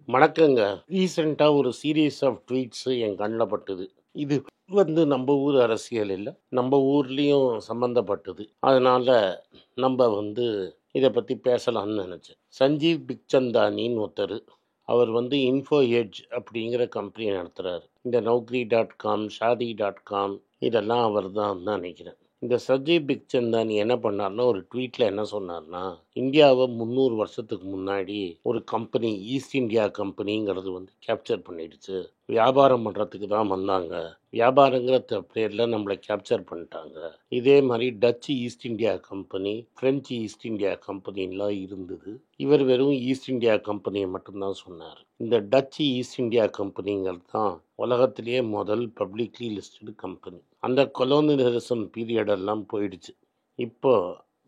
வணக்கங்க. ரீசென்ட்டா ஒரு சீரிஸ் ஆஃப் ட்வீட்ஸ் என் கண்ல பட்டுது. இது வந்து நம்ப ஊர் அரசியல் இல்ல. நம்ப ஊர்லயும் சம்மந்தப்பட்டது. அதனால நம்ப வந்து இத பத்தி பேசலாம்னு நெனச்சேன். சஞ்சீவ் பிக்சந்தானின்னு ஒருத்தரு. அவர் வந்து இன்ஃபோ எட்ஜ் அப்படிங்கிற கம்பெனி நடத்துறாரு. இந்த Naukri.com, Shaadi.com இதெல்லாம் அவர்தான் நெனைக்கிறேன். இந்த சஞ்சீவ் பிக்சந்தானி என்ன பண்ணாருன்னா, ஒரு ட்வீட்ல என்ன சொன்னார்ன்னா, இந்தியாவ 300 வருஷத்துக்கு முன்னாடி ஒரு கம்பெனி ஈஸ்ட் இந்தியா கம்பெனிங்கிறது வந்து கேப்சர் பண்ணிடுச்சு. வியாபாரம் பண்றதுக்கு தான் வந்தாங்க. வியாபாரங்கிற பேர்ல நம்மள கேப்சர் பண்ணிட்டாங்க. இதே மாதிரி Dutch East India company, French East India கம்பெனிலாம் இருந்தது. இவர் வெறும் ஈஸ்ட் இந்தியா கம்பெனியை மட்டும்தான் சொன்னார். இந்த டச் ஈஸ்ட் இந்தியா கம்பெனிங்கிறது தான் உலகத்திலேயே முதல் பப்ளிக்லி லிஸ்டட் கம்பெனி. அந்த கொலோனியலிசம் பீரியட் எல்லாம் போயிடுச்சு. இப்போ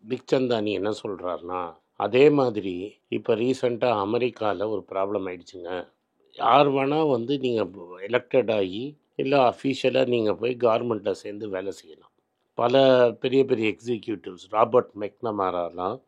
பிக்சந்தானி என்ன சொல்றாருன்னா, அதே மாதிரி இப்போ ரீசெண்டாக அமெரிக்காவில் ஒரு ப்ராப்ளம் ஆயிடுச்சுங்க. யார் வேணால் வந்து நீங்கள் எலெக்டட் ஆகி இல்லை அஃபீஷியலாக நீங்கள் போய் கவர்மெண்ட்டில் சேர்ந்து வேலை செய்யலாம். பல பெரிய பெரிய எக்ஸிக்யூட்டிவ்ஸ் ராபர்ட் மெக்னமாராலாம்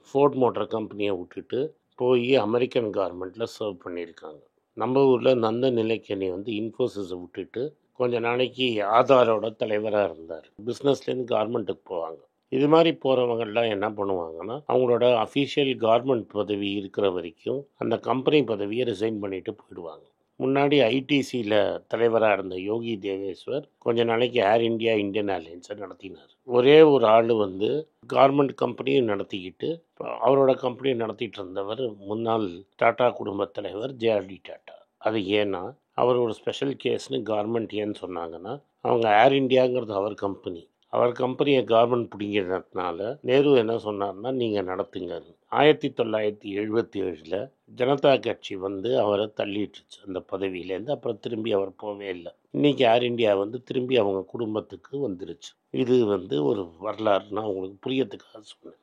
ஃபோர்ட் மோட்டார் கம்பெனியை விட்டுட்டு போய் அமெரிக்கன் கவர்மெண்ட்டில் சர்வ் பண்ணியிருக்காங்க. நம்ம ஊரில் நந்த நிலைக்கணி வந்து இன்ஃபோசிஸை விட்டுட்டு கொஞ்ச நாளைக்கு ஆதாரோட தலைவராக இருந்தார். பிஸ்னஸ்லேருந்து கவர்மெண்ட்டுக்கு போவாங்க. இது மாதிரி போகிறவங்கெல்லாம் என்ன பண்ணுவாங்கன்னா, அவங்களோட அஃபீஷியல் கவர்மெண்ட் பதவி இருக்கிற வரைக்கும் அந்த கம்பெனி பதவியை ரிசைன் பண்ணிட்டு போயிடுவாங்க. முன்னாடி ஐடிசியில் தலைவராக இருந்த யோகி தேவேஸ்வர் கொஞ்ச நாளைக்கு ஏர் இந்தியா, இந்தியன் ஏர்லைன்ஸை நடத்தினார். ஒரே ஒரு ஆள் வந்து கார்மெண்ட் கம்பெனியும் நடத்திக்கிட்டு அவரோட கம்பெனியை நடத்திட்டு இருந்தவர் முன்னாள் டாடா குடும்ப தலைவர் ஜேஆர்டி டாட்டா. அது ஏன்னா அவர் ஒரு ஸ்பெஷல் கேஸ்னு கவர்மெண்ட் ஏன்னு சொன்னாங்கன்னா, அவங்க ஏர் இந்தியாங்கிறது அவர் கம்பெனி. அவர் கம்பெனியை கவர்மெண்ட் பிடிங்கிறதுனால நேரு என்ன சொன்னார்னா, நீங்கள் நடத்துங்க. 1977 ஜனதா கட்சி வந்து அவரை தள்ளிட்டுருச்சு அந்த பதவியிலேருந்து. அப்புறம் திரும்பி அவர் போவே இல்லை. இன்றைக்கி ஏர் இந்தியா வந்து திரும்பி அவங்க குடும்பத்துக்கு வந்துருச்சு. இது வந்து ஒரு வரலாறு, நான் உங்களுக்கு புரியறதுக்காக சொன்னேன்.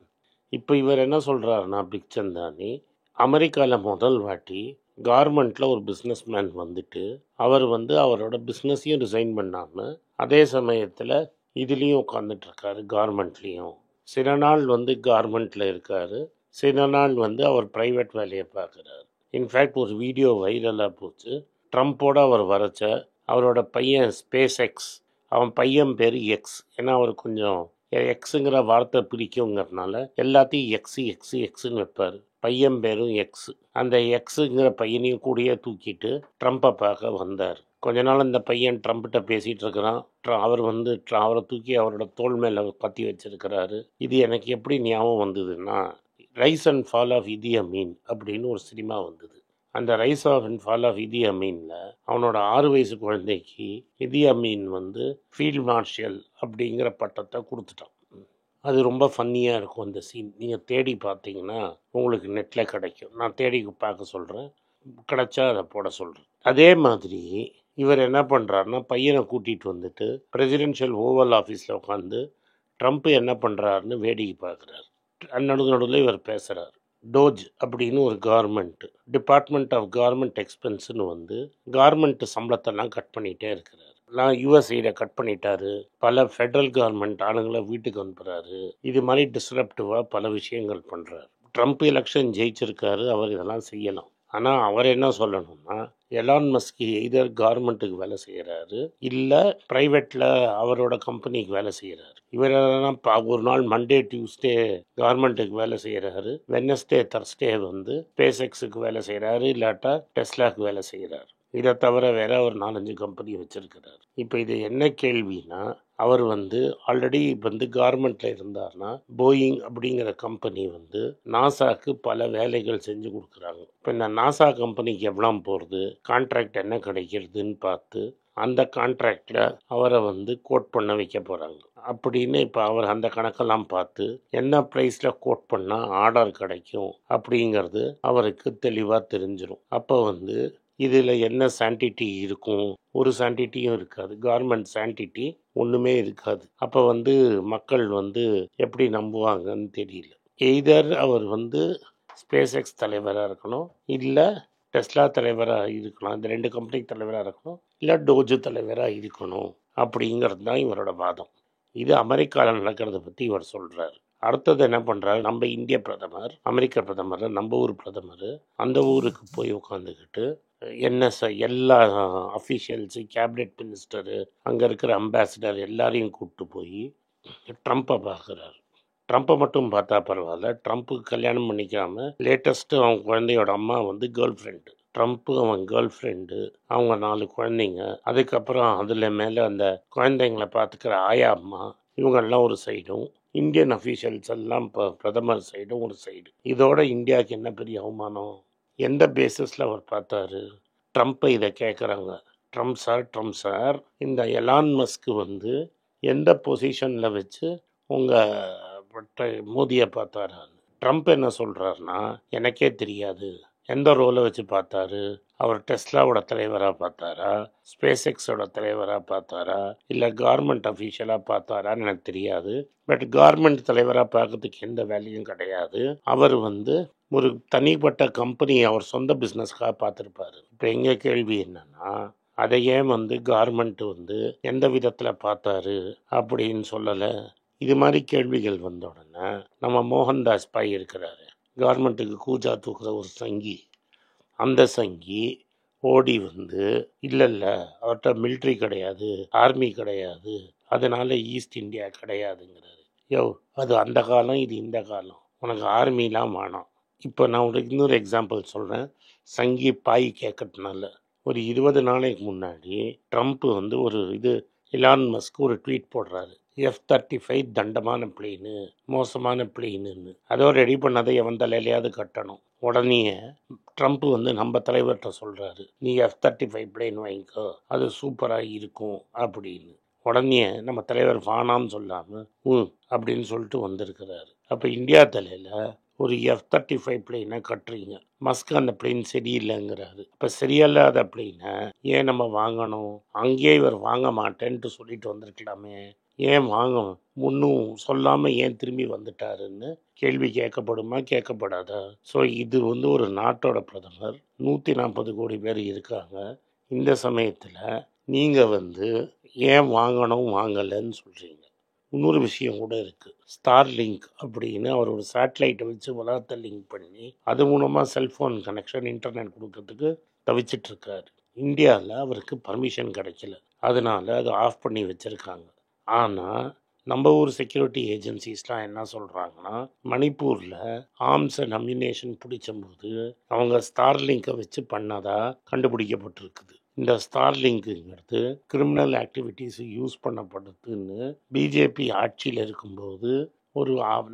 இப்போ இவர் என்ன சொல்கிறாருன்னா, பிக்சந்தானி அமெரிக்காவில் முதல் வாட்டி கார்மெண்ட்டில் ஒரு பிஸ்னஸ் மேன் வந்துட்டு அவர் வந்து அவரோட பிஸ்னஸையும் ரிசைன் பண்ணாமல் அதே சமயத்தில் இதுலேயும் உட்காந்துட்ருக்காரு, கார்மெண்ட்லேயும். சில நாள் வந்து கார்மெண்ட்டில் இருக்கார், சில நாள் வந்து அவர் ப்ரைவேட் வேலையை பார்க்குறாரு. இன்ஃபேக்ட் ஒரு வீடியோ வைரலாக போச்சு. ட்ரம்ப்போட அவர் வரைச்ச அவரோட பையன் ஸ்பேஸ் எக்ஸ், அவன் பையன் பேர் எக்ஸ். ஏன்னா அவர் கொஞ்சம் எக்ஸுங்கிற வார்த்தை பிடிக்குங்கிறதுனால எல்லாத்தையும் எக்ஸுன்னு வைப்பார். பையன் பேரும் எக்ஸ். அந்த எக்ஸுங்கிற பையனையும் கூடயே தூக்கிட்டு ட்ரம்ப்பை பார்க்க வந்தார். கொஞ்ச நாள் இந்த பையன் ட்ரம்ப்கிட்ட பேசிகிட்டு இருக்கிறான். அவர் வந்து அவரை தூக்கி அவரோட தோள் மேலே பற்றி வச்சிருக்கிறாரு. இது எனக்கு எப்படி ஞாபகம் வந்ததுன்னா, ரைஸ் அண்ட் ஃபால் ஆஃப் இதி அமீன் அப்படின்னு ஒரு சினிமா வந்தது. அந்த rise of and fall of Idi அமீனில் அவனோட 6 வயசு குழந்தைக்கு இதி அமீன் வந்து ஃபீல்ட் மார்ஷல் அப்படிங்கிற பட்டத்தை கொடுத்துட்டான். அது ரொம்ப ஃபன்னியாக இருக்கும் அந்த சீன். நீங்கள் தேடி பார்த்தீங்கன்னா உங்களுக்கு நெட்டில் கிடைக்கும். நான் தேடி பார்க்க சொல்கிறேன், கிடைச்சா அதை போட சொல்கிறேன். அதே மாதிரி இவர் என்ன பண்ணுறாருன்னா, பையனை கூட்டிகிட்டு வந்துட்டு பிரசிடென்ஷியல் ஓவல் ஆஃபீஸில் உட்காந்து ட்ரம்ப் என்ன பண்ணுறாருன்னு வேடிக்கை பார்க்குறாரு. நடுவில் இவர் பேசுகிறார். டோஜ் அப்படின்னு ஒரு கவர்மெண்ட் டிபார்ட்மெண்ட் ஆஃப் கவர்மெண்ட் எக்ஸ்பென்ஸ்னு வந்து கவர்மெண்ட் சம்பளத்தெல்லாம் கட் பண்ணிகிட்டே இருக்கிறார். யுஎஸ்ஐயில் கட் பண்ணிட்டாரு. பல ஃபெட்ரல் கவர்மெண்ட் ஆளுங்களை வீட்டுக்கு அனுப்புகிறாரு. இது மாதிரி டிஸ்ரப்டிவாக பல விஷயங்கள் பண்ணுறாரு. ட்ரம்ப் எலெக்ஷன் ஜெயிச்சிருக்காரு, அவர் இதெல்லாம் செய்யலாம். ஆனால் அவர் என்ன சொல்லணும்னா, எலான் மஸ்க் எய்தர் கவர்மெண்ட்டுக்கு வேலை செய்கிறாரு இல்லை ப்ரைவேட்டில் அவரோட கம்பெனிக்கு வேலை செய்கிறாரு. இவரெல்லாம் ஒரு நாள் மண்டே டியூஸ்டே கவர்மெண்ட்டுக்கு வேலை செய்கிறாரு, வெட்னஸ்டே தர்ஸ்டே வந்து ஸ்பேஸ் எக்ஸுக்கு வேலை செய்கிறாரு, இல்லாட்டா டெஸ்லாக்கு வேலை செய்கிறாரு. இதை தவிர வேற ஒரு 4-5 கம்பெனி வச்சிருக்கிறார். இப்போ இது என்ன கேள்வினா, அவர் வந்து ஆல்ரெடி வந்து கவர்மெண்ட்டில் இருந்தார்னா போயிங் அப்படிங்கிற கம்பெனி வந்து நாசாக்கு பல வேலைகள் செஞ்சு கொடுக்குறாங்க. இப்போ இந்த நாசா கம்பெனிக்கு எவ்வளோ போகிறது, கான்ட்ராக்ட் என்ன கிடைக்கிறதுன்னு பார்த்து அந்த கான்ட்ராக்டில் அவரை வந்து கோட் பண்ண வைக்க போகிறாங்க. அப்படின்னு இப்போ அவர் அந்த கணக்கெல்லாம் பார்த்து என்ன ப்ரைஸில் கோட் பண்ணால் ஆர்டர் கிடைக்கும் அப்படிங்கிறது அவருக்கு தெளிவாக தெரிஞ்சிடும். அப்போ வந்து இதில் என்ன சான்டிட்டி இருக்கும், ஒரு சான்டிட்டியும் இருக்காது. கவர்மெண்ட் சான்டிட்டி ஒன்றுமே இருக்காது. அப்போ வந்து மக்கள் வந்து எப்படி நம்புவாங்கன்னு தெரியல. எய்தர் அவர் வந்து ஸ்பேஸ் எக்ஸ் தலைவராக இருக்கணும், இல்லை டெஸ்லா தலைவராக இருக்கலாம், இந்த 2 கம்பெனி தலைவராக இருக்கணும், இல்லை டோஜு தலைவராக இருக்கணும் அப்படிங்கிறது தான் இவரோட வாதம். இது அமெரிக்காவில் நடக்கிறத பற்றி இவர் சொல்கிறார். அடுத்தது என்ன பண்ணுறாரு, நம்ம இந்திய பிரதமர், அமெரிக்க பிரதமர், நம்ம ஊர் பிரதமர் அந்த ஊருக்கு போய் உட்காந்துக்கிட்டு எல்லா அஃபீஷியல்ஸு, கேபினெட் மினிஸ்டரு, அங்கே இருக்கிற அம்பாசிடர் எல்லாரையும் கூப்பிட்டு போய் ட்ரம்ப்பை பார்க்குறாரு. ட்ரம்ப்பை மட்டும் பார்த்தா பரவாயில்ல, ட்ரம்ப்புக்கு கல்யாணம் பண்ணிக்காம லேட்டஸ்ட்டு அவங்க குழந்தையோட அம்மா வந்து கேர்ள் ஃப்ரெண்டு, ட்ரம்ப்பு அவன் கேர்ள் ஃப்ரெண்டு, அவங்க 4 குழந்தைங்க, அதுக்கப்புறம் அதில் மேலே அந்த குழந்தைங்களை பார்த்துக்கிற ஆயா அம்மா, இவங்கெல்லாம் ஒரு சைடும், இந்தியன் அஃபீஷியல்ஸ் எல்லாம் இப்போ பிரதமர் சைடும் ஒரு சைடு. இதோட இந்தியாவுக்கு என்ன பெரிய அவமானம்? எந்த பேசிஸில் அவர் பார்த்தாரு? ட்ரம்ப்பை இதை கேட்குறாங்க. ட்ரம்ப் சார் இந்த எலான் மஸ்க்கு வந்து எந்த பொசிஷனில் வச்சு உங்கள் மோதியை பார்த்தாரான்னு. ட்ரம்ப் என்ன சொல்கிறாருன்னா, எனக்கே தெரியாது எந்த ரோலை வச்சு பார்த்தாரு. அவர் டெஸ்லாவோட தலைவராக பார்த்தாரா, ஸ்பேஸ் எக்ஸோட தலைவராக பார்த்தாரா, இல்லை கவர்மெண்ட் அஃபீஷியலாக பார்த்தாரான்னு எனக்கு தெரியாது. பட் கவர்மெண்ட் தலைவராக பார்க்கறதுக்கு எந்த வேலையும் கிடையாது. அவர் வந்து ஒரு தனிப்பட்ட கம்பெனி அவர் சொந்த பிஸ்னஸ்க்காக பார்த்துருப்பாரு. இப்போ எங்கள் கேள்வி என்னன்னா, அதை ஏன் வந்து கவர்மெண்ட் வந்து எந்த விதத்தில் பார்த்தாரு அப்படின்னு சொல்லலை? இது மாதிரி கேள்விகள் வந்த உடனே நம்ம மோகன்தாஸ் பாய் இருக்கிறாரு, கவர்மெண்ட்டுக்கு கூஜா தூக்குற ஒரு சங்கி, அந்த சங்கி ஓடி வந்து இல்லை அவர்கிட்ட மிலிட்ரி கிடையாது, ஆர்மி கிடையாது, அதனால ஈஸ்ட் இந்தியா கிடையாதுங்கிறாரு. அது அந்த காலம், இது இந்த காலம், உனக்கு ஆர்மிலாம் வேணாம். இப்போ நான் உங்களுக்கு இன்னொரு எக்ஸாம்பிள் சொல்கிறேன். சங்கி பாய் கேட்கறதுனால ஒரு 20 நாளைக்கு முன்னாடி ட்ரம்ப் வந்து எலான் மஸ்க் ஒரு ட்வீட் போடுறாரு, F-35 தண்டமான பிளெயினு, மோசமான பிளெயின்னு. அதோ ரெடி பண்ணதை எவன் தலையிலையாவது கட்டணும். உடனே ட்ரம்ப் வந்து நம்ம தலைவர்கிட்ட சொல்கிறாரு, நீ F-35 பிளெயின் வாங்கிக்கோ, அது சூப்பராக இருக்கும் அப்படின்னு. உடனே நம்ம தலைவர் வானான்னு சொல்லாமல் அப்படின்னு சொல்லிட்டு வந்திருக்கிறாரு. அப்போ இந்தியா தலையில் ஒரு F-35 பிளெயினை கட்டுறீங்க, மஸ்க் அந்த பிளெயின் சரியில்லைங்கிறாரு. இப்போ சரியில்லாத பிளெயினை ஏன் நம்ம வாங்கணும்? அங்கேயே இவர் வாங்க மாட்டேன்ட்டு சொல்லிட்டு வந்திருக்கலாமே, ஏன் வாங்கணும்? முன்னும் சொல்லாமல் ஏன் திரும்பி வந்துட்டாருன்னு கேள்வி கேட்கப்படுமா, கேட்கப்படாதா? ஸோ இது வந்து ஒரு நாட்டோட பிரதமர், 140 கோடி பேர் இருக்காங்க. இந்த சமயத்தில் நீங்கள் வந்து ஏன் வாங்கணும் வாங்கலைன்னு சொல்கிறீங்க. இன்னொரு விஷயம் கூட இருக்குது, ஸ்டார்லிங்க் அப்படின்னு அவர் ஒரு சேட்டலைட்டை வச்சு உலகத்தை லிங்க் பண்ணி அது மூலமாக செல்ஃபோன் கனெக்ஷன், இன்டர்நெட் கொடுக்கறதுக்கு தவிச்சிட்ருக்காரு. இந்தியாவில் அவருக்கு பர்மிஷன் கிடைக்கல, அதனால அதை ஆஃப் பண்ணி வச்சுருக்காங்க. ஆனால் நம்ம ஊர் செக்யூரிட்டி ஏஜென்சிஸ்லாம் என்ன சொல்கிறாங்கன்னா, மணிப்பூரில் ஆர்ம்ஸ் அண்ட் அம்யூனேஷன் பிடிச்சம்போது அவங்க ஸ்டார்லிங்கை வச்சு பண்ணதாக கண்டுபிடிக்கப்பட்டிருக்குது. இந்த ஸ்டார்லிங்க்குங்கிறது கிரிமினல் ஆக்டிவிட்டீஸு யூஸ் பண்ணப்படுதுன்னு பிஜேபி ஆட்சியில் இருக்கும்போது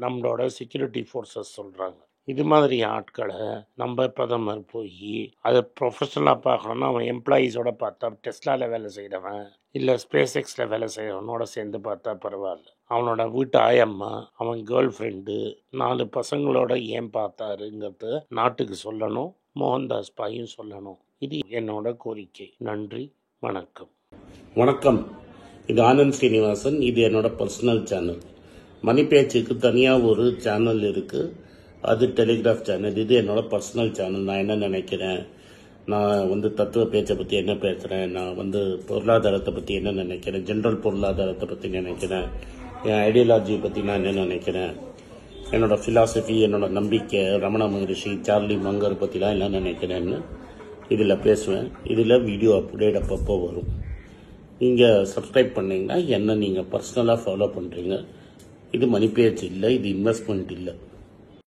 நம்மளோட செக்யூரிட்டி ஃபோர்ஸஸ் சொல்கிறாங்க. இது மாதிரி ஆட்களை நம்ம பிரதமர் போய் அதை ப்ரொஃபஷனலாக பார்க்கணுன்னா அவன் எம்ப்ளாயீஸோட பார்த்தா, டெஸ்லாவில் வேலை செய்கிறவன் இல்லை ஸ்பேஸ் எக்ஸில் வேலை செய்கிறவனோட சேர்ந்து பார்த்தா பரவாயில்ல. அவனோட வீட்டு ஆயம்மா, அவன் கேர்ள் ஃப்ரெண்டு, 4 பசங்களோட ஏன் பார்த்தாருங்கிறது நாட்டுக்கு சொல்லணும், மோகன்தாஸ் பாயும் சொல்லணும். இது என்னோட கோரிக்கை. நன்றி, வணக்கம். வணக்கம். இது ஆனந்த் ஸ்ரீனிவாசன். இது என்னோட பர்சனல் சேனல். மணி பேச்சுக்கு தனியாக ஒரு சேனல் இருக்குது, அது டெலிகிராஃப் சேனல். இது என்னோட பர்சனல் சேனல். நான் என்ன நினைக்கிறேன், நான் வந்து தத்துவ பேச்சை பற்றி என்ன பேசுகிறேன், நான் வந்து பொருளாதாரத்தை பற்றி என்ன நினைக்கிறேன், ஜென்ரல் பொருளாதாரத்தை பற்றி நினைக்கிறேன், என் ஐடியாலஜியை பற்றி நான் என்ன நினைக்கிறேன், என்னோடய ஃபிலாசபி, என்னோட நம்பிக்கை, ரமண மகரிஷி, சார்லி மங்கர் பற்றிலாம் என்ன நினைக்கிறேன்னு இதில் பேசுவேன். இதில் வீடியோ அப்டேட் அப்பப்போ வரும். நீங்கள் சப்ஸ்கிரைப் பண்ணிங்கன்னா என்ன நீங்கள் பர்சனலாக ஃபாலோ பண்ணுறீங்க. இது மணி பேச்சு இல்லை, இது இன்வெஸ்ட்மெண்ட் இல்லை.